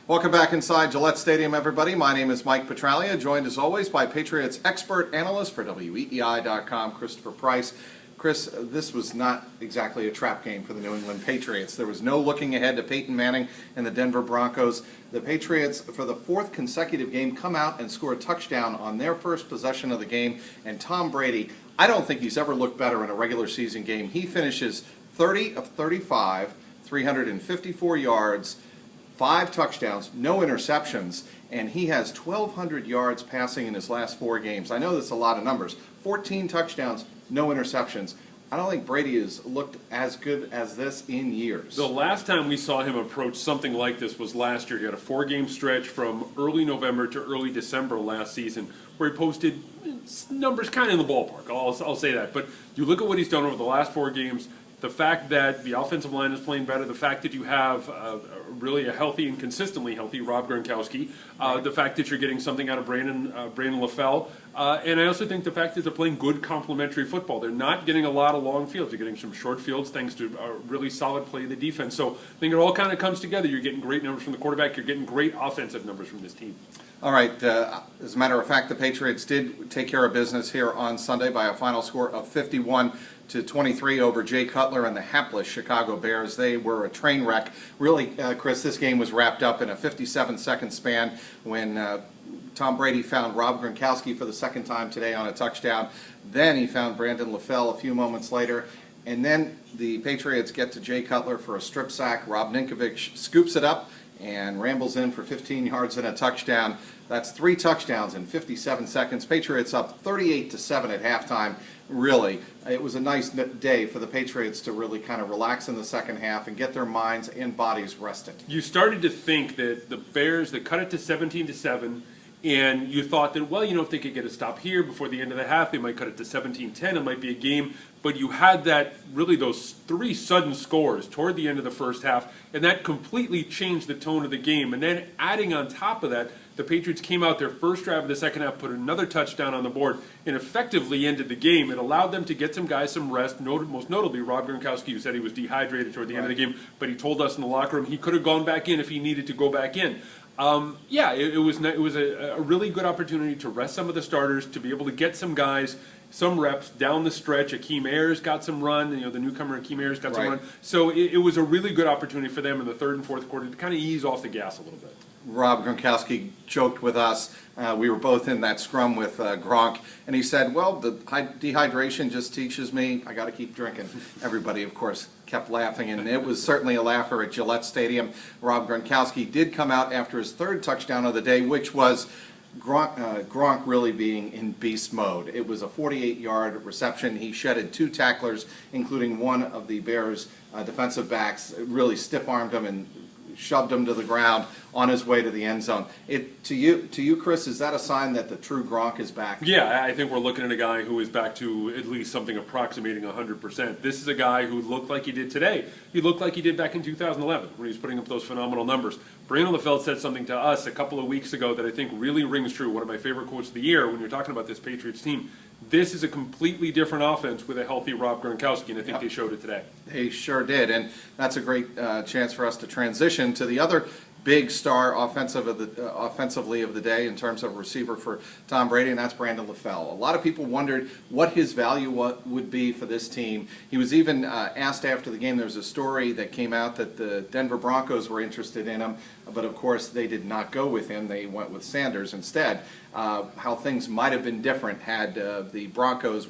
Welcome back inside Gillette Stadium, everybody. My name is Mike Petraglia, joined as always by Patriots expert analyst for WEEI.com, Christopher Price. Chris, this was not exactly a trap game for the New England Patriots. There was no looking ahead to Peyton Manning and the Denver Broncos. The Patriots, for the fourth consecutive game, come out and score a touchdown on their first possession of the game. And Tom Brady, I don't think he's ever looked better in a regular season game. He finishes 30 of 35, 354 yards, 5 touchdowns, no interceptions, and he has 1,200 yards passing in his last 4 games. I know that's a lot of numbers. 14 touchdowns, no interceptions. I don't think Brady has looked as good as this in years. The last time we saw him approach something like this was last year. He had a 4-game stretch from early November to early December last season where he posted numbers kind of in the ballpark. I'll say that. But you look at what he's done over the last 4 games, the fact that the offensive line is playing better, the fact that you have really a healthy and consistently healthy Rob Gronkowski, the fact that you're getting something out of Brandon LaFell, and I also think the fact that they're playing good complementary football. They're not getting a lot of long fields. They're getting some short fields thanks to a really solid play of the defense. So I think it all kind of comes together. You're getting great numbers from the quarterback. You're getting great offensive numbers from this team. All right. As a matter of fact, the Patriots did take care of business here on Sunday by a final score of 51-23 over Jay Cutler and the hapless Chicago Bears. They were a train wreck. Really, Chris, this game was wrapped up in a 57-second span when Tom Brady found Rob Gronkowski for the second time today on a touchdown. Then he found Brandon LaFell a few moments later. And then the Patriots get to Jay Cutler for a strip sack. Rob Ninkovich scoops it up and rambles in for 15 yards and a touchdown. That's 3 touchdowns in 57 seconds. Patriots up 38-7 at halftime. Really, it was a nice day for the Patriots to really kind of relax in the second half and get their minds and bodies rested. You started to think that the Bears, that cut it to 17-7, and you thought that, well, if they could get a stop here before the end of the half, they might cut it to 17-10. It might be a game. But you had those 3 sudden scores toward the end of the first half, and that completely changed the tone of the game. And then adding on top of that, the Patriots came out their first drive of the second half, put another touchdown on the board, and effectively ended the game. It allowed them to get some guys some rest, most notably Rob Gronkowski, who said he was dehydrated toward the end of the game, but he told us in the locker room he could have gone back in if he needed to go back in. It was a really good opportunity to rest some of the starters, to be able to get some guys some reps down the stretch. Akeem Ayers got some run, the newcomer Akeem Ayers got some run. So it was a really good opportunity for them in the third and fourth quarter to kind of ease off the gas a little bit. Rob Gronkowski joked with us. We were both in that scrum with Gronk, and he said, well, the dehydration just teaches me I got to keep drinking. Everybody, of course, kept laughing, and it was certainly a laugher at Gillette Stadium. Rob Gronkowski did come out after his 3rd touchdown of the day, which was Gronk really being in beast mode. It was a 48-yard reception. He shedded 2 tacklers, including one of the Bears' defensive backs. It really stiff-armed him and shoved him to the ground on his way to the end zone. To you, Chris, is that a sign that the true Gronk is back? Yeah, I think we're looking at a guy who is back to at least something approximating 100%. This is a guy who looked like he did today. He looked like he did back in 2011 when he was putting up those phenomenal numbers. Brandon LaFell said something to us a couple of weeks ago that I think really rings true. One of my favorite quotes of the year when you're talking about this Patriots team. This is a completely different offense with a healthy Rob Gronkowski, and I think they showed it today. They sure did, and that's a great chance for us to transition to the other big star offensively of the day in terms of receiver for Tom Brady, and that's Brandon LaFell. A lot of people wondered what his value would be for this team. He was even asked after the game. There was a story that came out that the Denver Broncos were interested in him, but of course they did not go with him. They went with Sanders instead. How things might have been different had the Broncos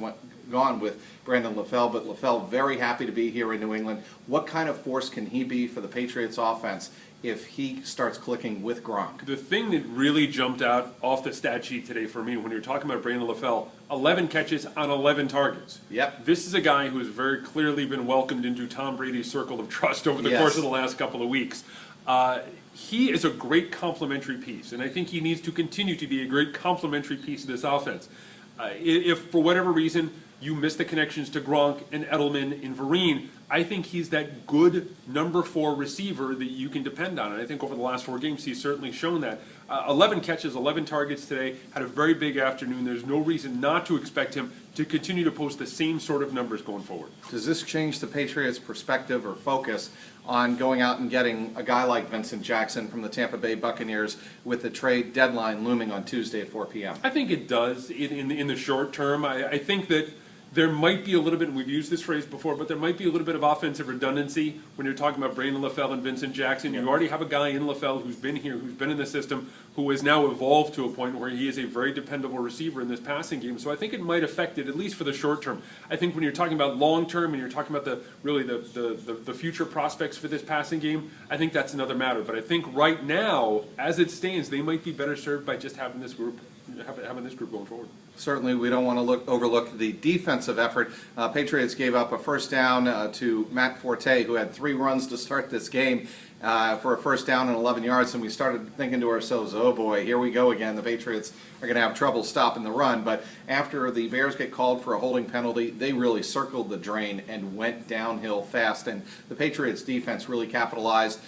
gone with Brandon LaFell, but LaFell very happy to be here in New England. What kind of force can he be for the Patriots offense if he starts clicking with Gronk? The thing that really jumped out off the stat sheet today for me when you're talking about Brandon LaFell, 11 catches on 11 targets. Yep. This is a guy who has very clearly been welcomed into Tom Brady's circle of trust over the course of the last couple of weeks. He is a great complementary piece, and I think he needs to continue to be a great complementary piece of this offense. If for whatever reason you miss the connections to Gronk and Edelman and Vereen, I think he's that good number 4 receiver that you can depend on. And I think over the last 4 games, he's certainly shown that. 11 catches, 11 targets today, had a very big afternoon. There's no reason not to expect him to continue to post the same sort of numbers going forward. Does this change the Patriots' perspective or focus on going out and getting a guy like Vincent Jackson from the Tampa Bay Buccaneers with the trade deadline looming on Tuesday at 4 p.m.? I think it does in the short term. I think that there might be a little bit, and we've used this phrase before, but there might be a little bit of offensive redundancy when you're talking about Brandon LaFell and Vincent Jackson. You already have a guy in LaFell who's been here, who's been in the system, who has now evolved to a point where he is a very dependable receiver in this passing game. So I think it might affect it, at least for the short term. I think when you're talking about long term and you're talking about the future prospects for this passing game, I think that's another matter. But I think right now, as it stands, they might be better served by just having this group going forward. Certainly, we don't want to overlook the defensive effort. Patriots gave up a first down to Matt Forte, who had 3 runs to start this game for a first down and 11 yards, and we started thinking to ourselves, oh boy, here we go again. The Patriots are going to have trouble stopping the run. But after the Bears get called for a holding penalty, they really circled the drain and went downhill fast, and the Patriots defense really capitalized,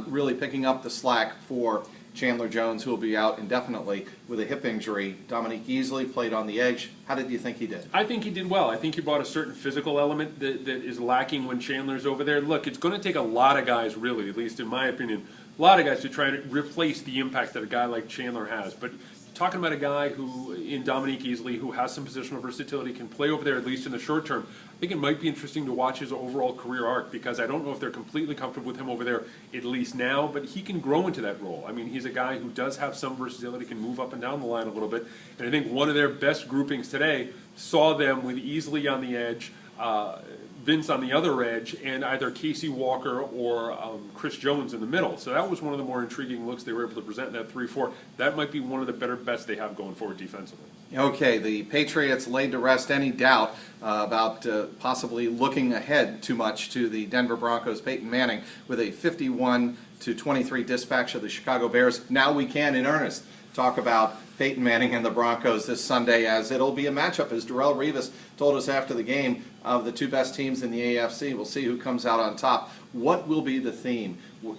really picking up the slack for Chandler Jones, who will be out indefinitely with a hip injury. Dominique Easley played on the edge. How did you think he did? I think he did well. I think he brought a certain physical element that is lacking when Chandler's over there. Look, it's going to take a lot of guys, really, at least in my opinion, a lot of guys to try to replace the impact that a guy like Chandler has. But talking about a guy who, in Dominique Easley, who has some positional versatility, can play over there at least in the short term, I think it might be interesting to watch his overall career arc, because I don't know if they're completely comfortable with him over there, at least now, but he can grow into that role. I mean, he's a guy who does have some versatility, can move up and down the line a little bit, and I think one of their best groupings today saw them with Easley on the edge, Vince on the other edge, and either Casey Walker or Chris Jones in the middle. So that was one of the more intriguing looks they were able to present in that 3-4. That might be one of the better bets they have going forward defensively. Okay, the Patriots laid to rest any doubt about possibly looking ahead too much to the Denver Broncos. Peyton Manning with a 51-23 dispatch of the Chicago Bears. Now we can, in earnest, talk about Peyton Manning and the Broncos this Sunday, as it'll be a matchup, as Darrelle Revis told us after the game, of the 2 best teams in the AFC. We'll see who comes out on top. What will be the theme?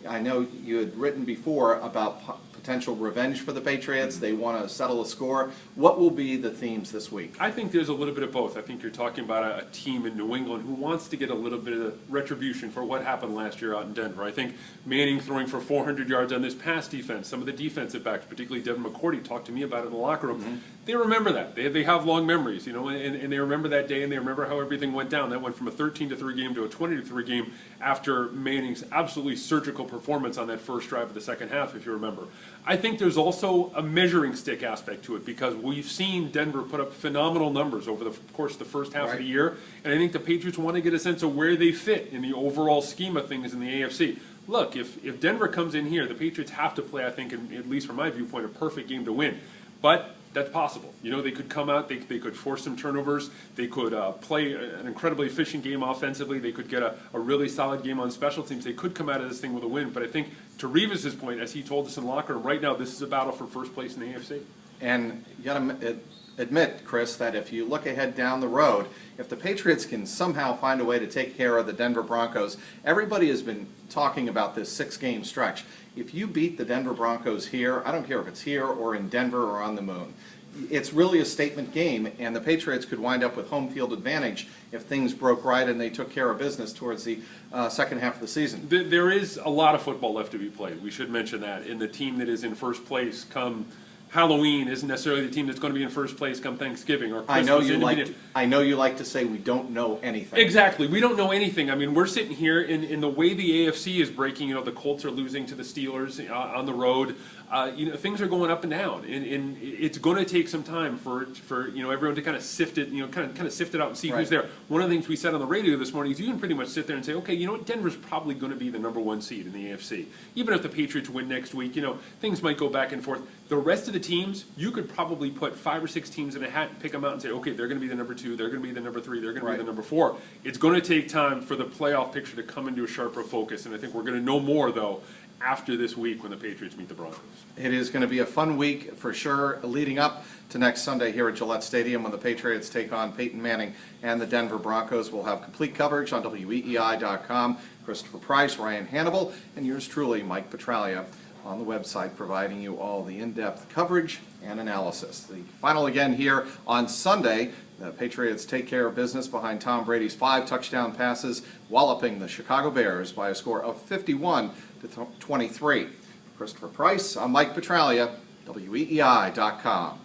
I know you had written before about potential revenge for the Patriots. They want to settle a score. What will be the themes this week? I think there's a little bit of both. I think you're talking about a team in New England who wants to get a little bit of retribution for what happened last year out in Denver. I think Manning throwing for 400 yards on this pass defense, some of the defensive backs, particularly Devin McCourty, talked to me about it in the locker room. Mm-hmm. They remember that. They have long memories, you know, and they remember that day, and they remember how everything went down. That went from a 13-3 game to a 20-3 game after Manning's absolutely surgical performance on that first drive of the second half, if you remember. I think there's also a measuring stick aspect to it, because we've seen Denver put up phenomenal numbers over the course of the first half of the year, and I think the Patriots want to get a sense of where they fit in the overall scheme of things in the AFC. Look, if Denver comes in here, the Patriots have to play, I think, at least from my viewpoint, a perfect game to win. But that's possible. You know, they could come out, they could force some turnovers, they could play an incredibly efficient game offensively, they could get a really solid game on special teams, they could come out of this thing with a win. But I think, to Revis' point, as he told us in the locker room, right now this is a battle for first place in the AFC. And you got to admit, Chris, that if you look ahead down the road, if the Patriots can somehow find a way to take care of the Denver Broncos, everybody has been talking about this 6-game stretch. If you beat the Denver Broncos here, I don't care if it's here or in Denver or on the moon, it's really a statement game, and the Patriots could wind up with home field advantage if things broke right and they took care of business towards the second half of the season. There is a lot of football left to be played. We should mention that. And the team that is in first place come Halloween isn't necessarily the team that's going to be in first place come Thanksgiving or Christmas. I know you like to say we don't know anything. Exactly. We don't know anything. I mean, we're sitting here in the way the AFC is breaking. You know, the Colts are losing to the Steelers on the road. You know, things are going up and down, and it's going to take some time for you know, everyone to kind of sift it, you know, kind of sift it out and see who's there. One of the things we said on the radio this morning is you can pretty much sit there and say, okay, you know what, Denver's probably going to be the #1 seed in the AFC. Even if the Patriots win next week, you know, things might go back and forth. The rest of the teams, you could probably put 5 or 6 teams in a hat and pick them out and say, okay, they're going to be the #2, they're going to be the #3, they're going to be the #4. It's going to take time for the playoff picture to come into a sharper focus, and I think we're going to know more, though, after this week when the Patriots meet the Broncos. It is going to be a fun week for sure, leading up to next Sunday here at Gillette Stadium when the Patriots take on Peyton Manning and the Denver Broncos. We'll have complete coverage on WEEI.com. Christopher Price, Ryan Hannibal, and yours truly, Mike Petraglia, on the website, providing you all the in-depth coverage and analysis. The final again here on Sunday. The Patriots take care of business behind Tom Brady's 5 touchdown passes, walloping the Chicago Bears by a score of 51-23. Christopher Price, I'm Mike Petraglia, WEEI.com.